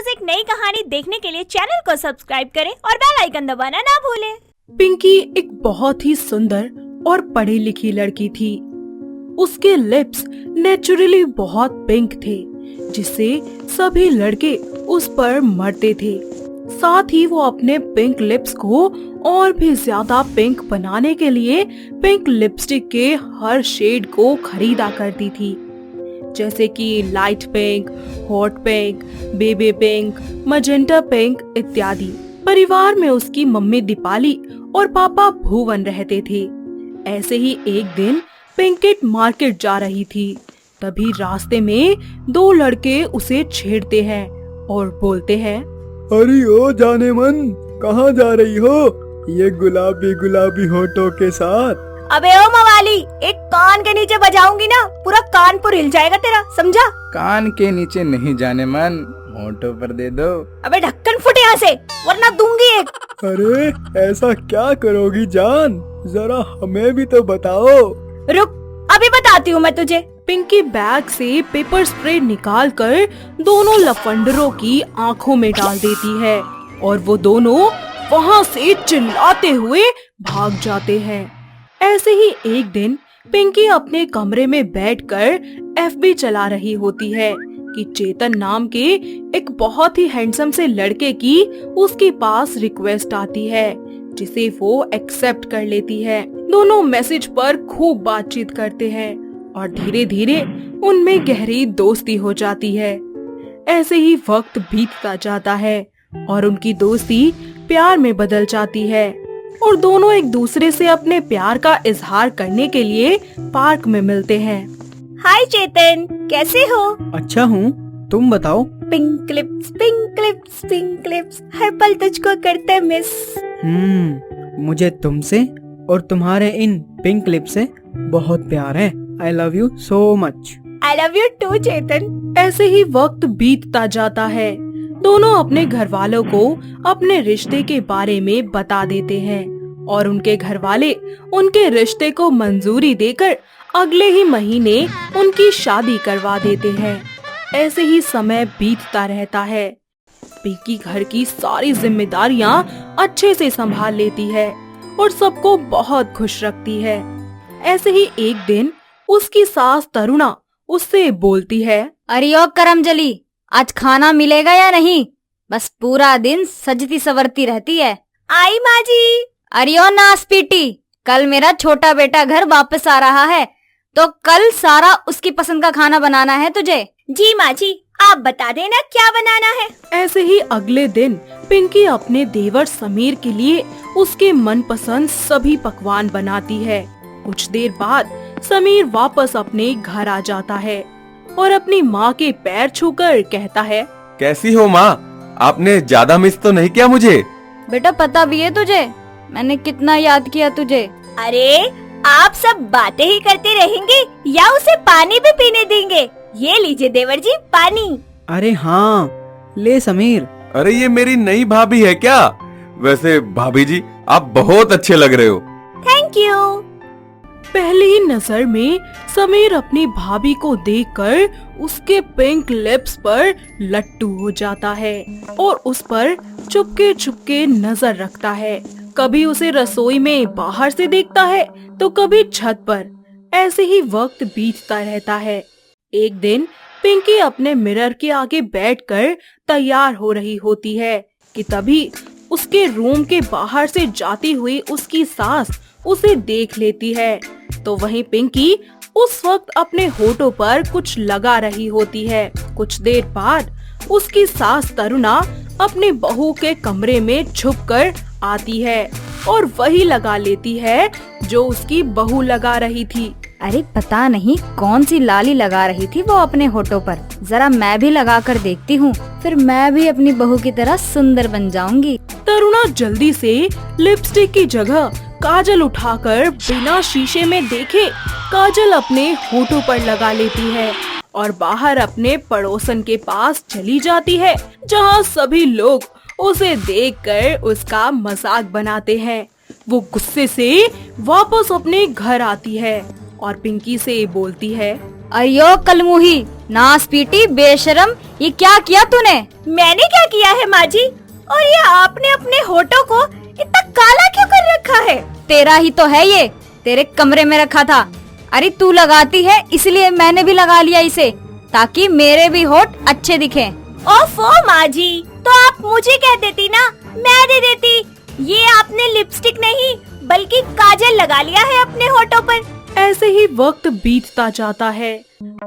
रोज एक नई कहानी देखने के लिए चैनल को सब्सक्राइब करें और बेल आइकन दबाना ना भूलें। पिंकी एक बहुत ही सुंदर और पढ़ी लिखी लड़की थी। उसके लिप्स नेचुरली बहुत पिंक थे, जिससे सभी लड़के उस पर मरते थे। साथ ही वो अपने पिंक लिप्स को और भी ज्यादा पिंक बनाने के लिए पिंक लिपस्टिक के हर शेड को खरीदा करती थी, जैसे कि light pink, hot pink, baby pink, magenta pink इत्यादि। परिवार में उसकी मम्मी दीपाली और पापा भुवन रहते थे। ऐसे ही एक दिन पिंकिट मार्केट जा रही थी। तभी रास्ते में दो लड़के उसे छेड़ते हैं और बोलते हैं, अरे ओ जाने मन, कहाँ जा रही हो ये गुलाबी गुलाबी होठों के साथ? अबे ओ मवाली, एक कान के नीचे बजाऊंगी ना, पूरा कानपुर हिल जाएगा तेरा, समझा? कान के नीचे नहीं जाने मन, होठों पर दे दो। अबे ढक्कन फुट यहाँ से, वरना दूंगी एक। अरे ऐसा क्या करोगी जान, जरा हमें भी तो बताओ। रुक, अभी बताती हूँ मैं तुझे। पिंकी बैग से पेपर स्प्रे निकालकर दोनों लफंडरों की आंखों में डाल देती है और वो दोनों वहाँ से चिल्लाते हुए भाग जाते हैं। ऐसे ही एक दिन पिंकी अपने कमरे में बैठकर एफबी चला रही होती है कि चेतन नाम के एक बहुत ही हैंडसम से लड़के की उसके पास रिक्वेस्ट आती है, जिसे वो एक्सेप्ट कर लेती है। दोनों मैसेज पर खूब बातचीत करते हैं और धीरे धीरे उनमें गहरी दोस्ती हो जाती है। ऐसे ही वक्त बीतता जाता है और उनकी दोस्ती प्यार में बदल जाती है और दोनों एक दूसरे से अपने प्यार का इजहार करने के लिए पार्क में मिलते हैं। हाय चेतन, कैसे हो? अच्छा हूँ, तुम बताओ। Pink lips, pink lips, pink lips, हर पल तुझको करते मिस। मुझे तुमसे और तुम्हारे इन पिंक लिप्स से बहुत प्यार है। I love you so much. I love you too Chetan. ऐसे ही वक्त बीतता जाता है। दोनों अपने घर वालों को अपने रिश्ते के बारे में बता देते हैं और उनके घर वाले उनके रिश्ते को मंजूरी देकर अगले ही महीने उनकी शादी करवा देते हैं। ऐसे ही समय बीतता रहता है। पिंकी घर की सारी जिम्मेदारियां अच्छे से संभाल लेती है और सबको बहुत खुश रखती है। ऐसे ही एक दिन उसकी सास तरुणा उससे बोलती है, अरे ओ करमजली, आज खाना मिलेगा या नहीं? बस पूरा दिन सजती सवरती रहती है। आई माँ जी। अरे ओ नासपीटी, कल मेरा छोटा बेटा घर वापस आ रहा है, तो कल सारा उसकी पसंद का खाना बनाना है तुझे। जी माँ जी, आप बता देना क्या बनाना है। ऐसे ही अगले दिन पिंकी अपने देवर समीर के लिए उसके मनपसंद सभी पकवान बनाती है। कुछ देर बाद समीर वापस अपने घर आ जाता है और अपनी माँ के पैर छूकर कहता है, कैसी हो माँ? आपने ज्यादा मिस तो नहीं किया मुझे? बेटा पता भी है तुझे, मैंने कितना याद किया तुझे। अरे आप सब बातें ही करते रहेंगे या उसे पानी भी पीने देंगे? ये लीजिए देवर जी पानी। अरे हाँ, ले समीर। अरे ये मेरी नई भाभी है क्या? वैसे भाभी जी आप बहुत अच्छे लग रहे हो। Thank you. पहली ही नजर में समीर अपनी भाभी को देखकर उसके पिंक लिप्स पर लट्टू हो जाता है और उस पर चुपके चुपके नजर रखता है। कभी उसे रसोई में बाहर से देखता है तो कभी छत पर। ऐसे ही वक्त बीतता रहता है। एक दिन पिंकी अपने मिरर के आगे बैठकर तैयार हो रही होती है कि तभी उसके रूम के बाहर से जाती हुई उसकी सास उसे देख लेती है। तो वहीं पिंकी उस वक्त अपने होठों पर कुछ लगा रही होती है। कुछ देर बाद उसकी सास तरुणा अपनी बहू के कमरे में छुपकर आती है और वही लगा लेती है जो उसकी बहू लगा रही थी। अरे पता नहीं कौन सी लाली लगा रही थी वो अपने होठों पर, जरा मैं भी लगा कर देखती हूँ, फिर मैं भी अपनी बहू की तरह सुंदर बन जाऊंगी। तरुणा जल्दी से लिपस्टिक की जगह काजल उठाकर बिना शीशे में देखे काजल अपने होठों पर लगा लेती है और बाहर अपने पड़ोसन के पास चली जाती है, जहाँ सभी लोग उसे देखकर उसका मजाक बनाते हैं। वो गुस्से से वापस अपने घर आती है और पिंकी से बोलती है, अयो कलमुही, नास पीटी बेशरम, ये क्या किया तूने? मैंने क्या किया है माँ जी? और ये आपने अपने होठों को इतना काला क्यों कर रखा है? तेरा ही तो है ये, तेरे कमरे में रखा था। अरे तू लगाती है इसलिए मैंने भी लगा लिया इसे, ताकि मेरे भी होठ अच्छे दिखें। ओफो माँ जी, तो आप मुझे कह देती ना, मैं दे देती। ये आपने लिपस्टिक नहीं बल्कि काजल लगा लिया है अपने होठों पर। ऐसे ही वक्त बीतता जाता है।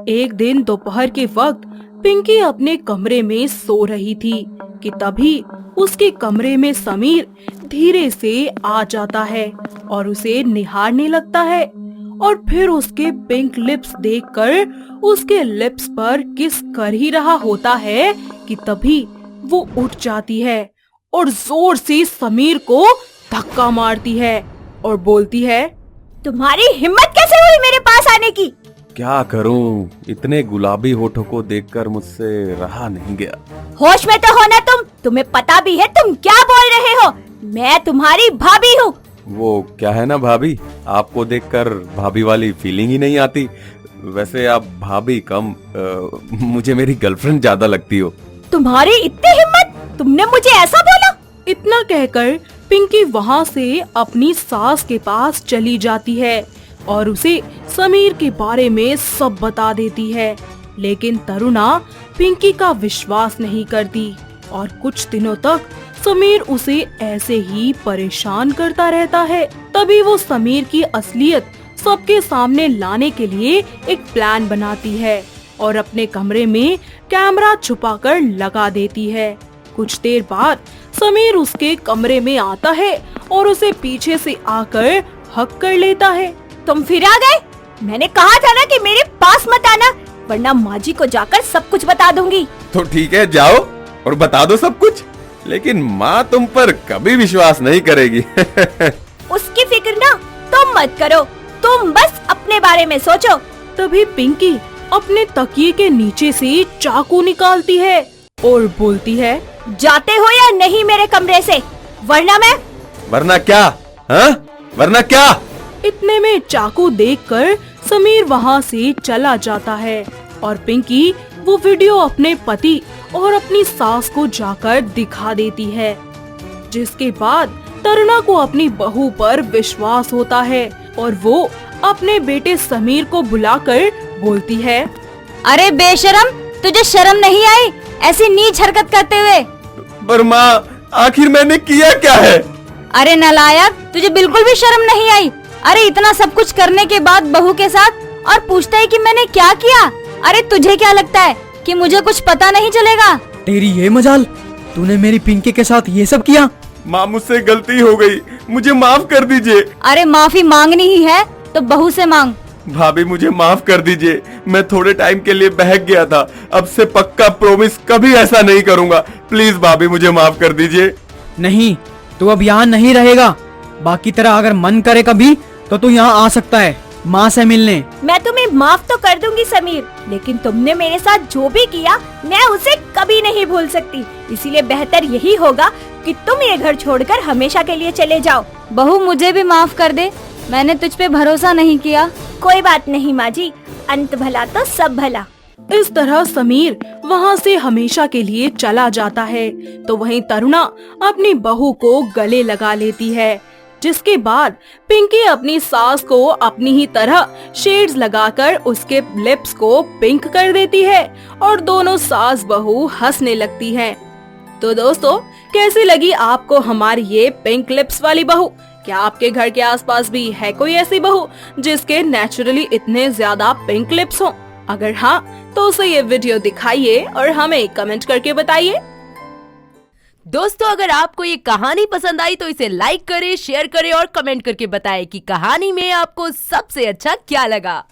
एक दिन दोपहर के वक्त पिंकी अपने कमरे में सो रही थी कि तभी उसके कमरे में समीर धीरे से आ जाता है और उसे निहारने लगता है और फिर उसके पिंक लिप्स देखकर उसके लिप्स पर किस कर ही रहा होता है कि तभी वो उठ जाती है और जोर से समीर को धक्का मारती है और बोलती है, तुम्हारी हिम्मत कैसे हुई मेरे पास आने की? क्या करूं, इतने गुलाबी होठों को देखकर मुझसे रहा नहीं गया। होश में तो हो ना तुम, तुम्हें पता भी है तुम क्या बोल रहे हो। मैं तुम्हारी भाभी हूँ। वो क्या है ना भाभी, आपको देखकर भाभी वाली फीलिंग ही नहीं आती। वैसे आप भाभी कम, मुझे मेरी गर्लफ्रेंड ज्यादा लगती हो। तुम्हारी इतनी हिम्मत, तुमने मुझे ऐसा बोला? इतना कहकर पिंकी वहाँ से अपनी सास के पास चली जाती है और उसे समीर के बारे में सब बता देती है। लेकिन तरुणा पिंकी का विश्वास नहीं करती और कुछ दिनों तक समीर उसे ऐसे ही परेशान करता रहता है। तभी वो समीर की असलियत सबके सामने लाने के लिए एक प्लान बनाती है और अपने कमरे में कैमरा छुपाकर लगा देती है। कुछ देर बाद समीर उसके कमरे में आता है और उसे पीछे से आकर हक कर लेता है। तुम फिर आ गए? मैंने कहा था ना कि मेरे पास मत आना, वरना माँ जी को जाकर सब कुछ बता दूंगी। तो ठीक है, जाओ और बता दो सब कुछ, लेकिन माँ तुम पर कभी विश्वास नहीं करेगी। उसकी फिक्र ना तुम मत करो, तुम बस अपने बारे में सोचो। तभी पिंकी अपने तकिए के नीचे से चाकू निकालती है और बोलती है, जाते हो या नहीं मेरे कमरे से, वरना क्या? हाँ? वरना क्या? इतने में चाकू देखकर समीर वहाँ से चला जाता है और पिंकी वो वीडियो अपने पति और अपनी सास को जाकर दिखा देती है, जिसके बाद तरुणा को अपनी बहू पर विश्वास होता है और वो अपने बेटे समीर को बुलाकर बोलती है, अरे बेशरम, तुझे शर्म नहीं आई ऐसी नीच हरकत करते हुए? पर माँ, आखिर मैंने किया क्या है? अरे नालायक, तुझे बिल्कुल भी शर्म नहीं आई? अरे इतना सब कुछ करने के बाद बहू के साथ और पूछता है कि मैंने क्या किया? अरे तुझे क्या लगता है कि मुझे कुछ पता नहीं चलेगा? तेरी ये मजाल, तूने मेरी पिंकी के साथ ये सब किया? माँ, मुझसे गलती हो गई, मुझे माफ कर दीजिए। अरे माफी मांगनी ही है तो बहू से मांग। भाभी मुझे माफ कर दीजिए, मैं थोड़े टाइम के लिए बहक गया था। अब से पक्का प्रॉमिस कभी ऐसा नहीं करूँगा। प्लीज भाभी मुझे माफ कर दीजिए। नहीं, तू अब यहाँ नहीं रहेगा। बाकी तेरा अगर मन करे कभी तो तू यहाँ आ सकता है माँ से मिलने। मैं तुम्हें माफ तो कर दूंगी समीर, लेकिन तुमने मेरे साथ जो भी किया मैं उसे कभी नहीं भूल सकती। इसीलिए बेहतर यही होगा कि तुम ये घर छोड़कर हमेशा के लिए चले जाओ। बहू मुझे भी माफ कर दे, मैंने तुझ पे भरोसा नहीं किया। कोई बात नहीं माँ जी, अंत भला तो सब भला। इस तरह समीर वहाँ से हमेशा के लिए चला जाता है तो वहीं तरुणा अपनी बहू को गले लगा लेती है, जिसके बाद पिंकी अपनी सास को अपनी ही तरह शेड्स लगाकर उसके लिप्स को पिंक कर देती है और दोनों सास बहू हंसने लगती हैं। तो दोस्तों, कैसी लगी आपको हमारी ये पिंक लिप्स वाली बहू? क्या आपके घर के आसपास भी है कोई ऐसी बहू जिसके नेचुरली इतने ज्यादा पिंक लिप्स हो? अगर हाँ तो उसे ये वीडियो दिखाइए और हमें कमेंट करके बताइए। दोस्तों, अगर आपको ये कहानी पसंद आई तो इसे लाइक करें, शेयर करें और कमेंट करके बताएं कि कहानी में आपको सबसे अच्छा क्या लगा।